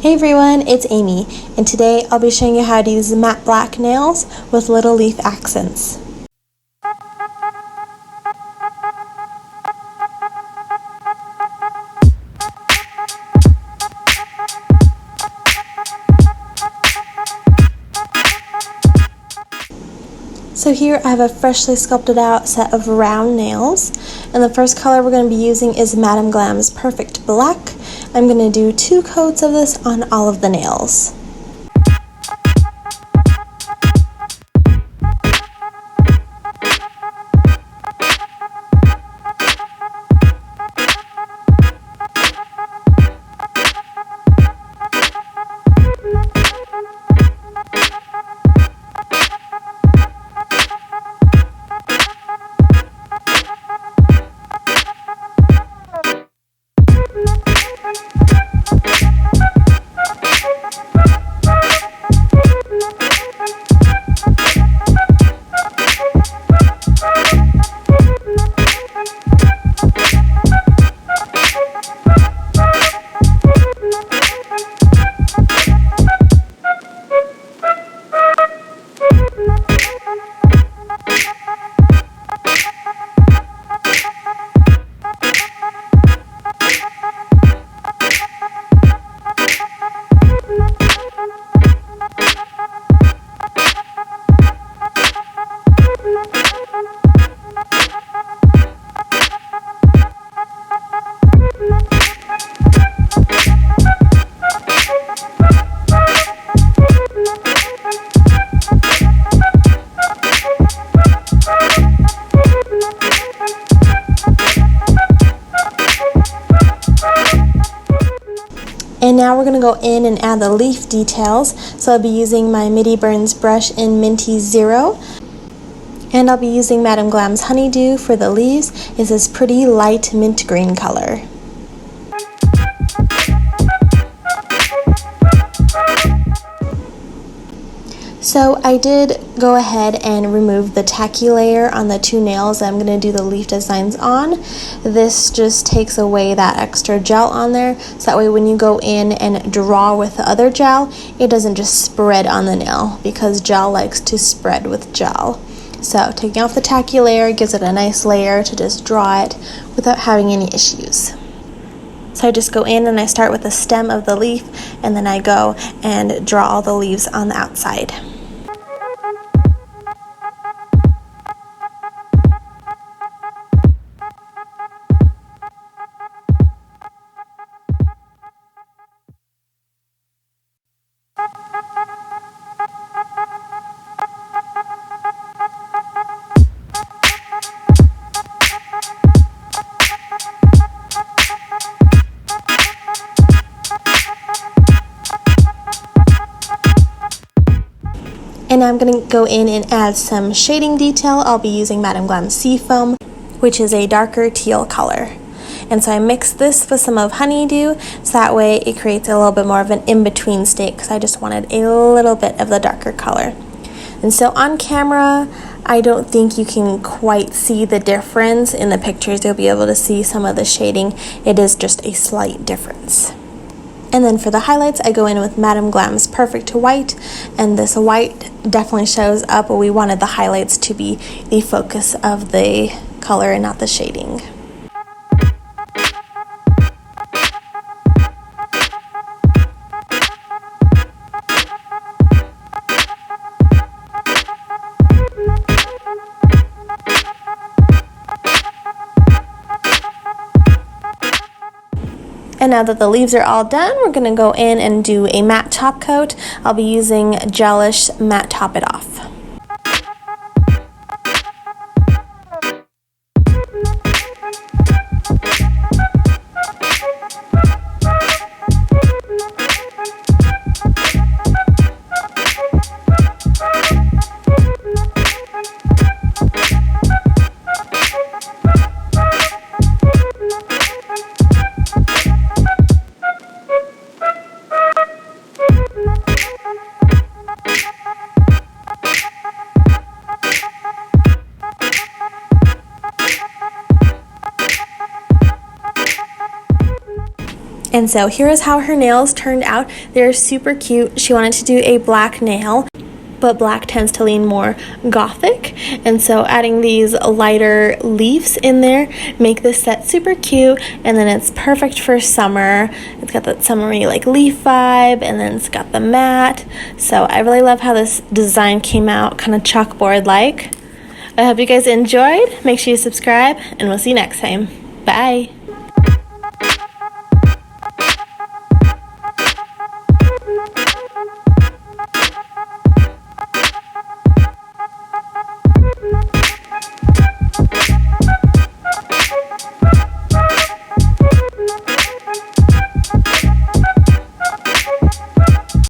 Hey everyone, it's Amy, and today I'll be showing you how to use matte black nails with little leaf accents. So here I have a freshly sculpted out set of round nails, and the first color we're going to be using is Madam Glam's Perfect Black. I'm going to do 2 coats of this on all of the nails. And now we're going to go in and add the leaf details. So I'll be using my Midi Burns brush in Minty 0. And I'll be using Madam Glam's Honeydew for the leaves. It's this pretty light mint green color. So I did go ahead and remove the tacky layer on the 2 nails that I'm going to do the leaf designs on. This just takes away that extra gel on there, so that way when you go in and draw with the other gel, it doesn't just spread on the nail, because gel likes to spread with gel. So taking off the tacky layer gives it a nice layer to just draw it without having any issues. So I just go in and I start with the stem of the leaf, and then I go and draw all the leaves on the outside. And now I'm going to go in and add some shading detail. I'll be using Madam Glam's Seafoam, which is a darker teal color. And so I mixed this with some of Honeydew, so that way it creates a little bit more of an in-between state, because I just wanted a little bit of the darker color. And so on camera, I don't think you can quite see the difference. In the pictures, you'll be able to see some of the shading. It is just a slight difference. And then for the highlights, I go in with Madam Glam's Perfect White, and this white definitely shows up, but we wanted the highlights to be the focus of the color and not the shading. And now that the leaves are all done, we're going to go in and do a matte top coat. I'll be using Gelish Matte Top It Off. And so here is how her nails turned out. They're super cute. She wanted to do a black nail, but black tends to lean more gothic, and so adding these lighter leaves in there make this set super cute. And then it's perfect for summer. It's got that summery like leaf vibe, and then it's got the matte. So I really love how this design came out, kind of chalkboard like. I hope you guys enjoyed. Make sure you subscribe, and we'll see you next time. Bye.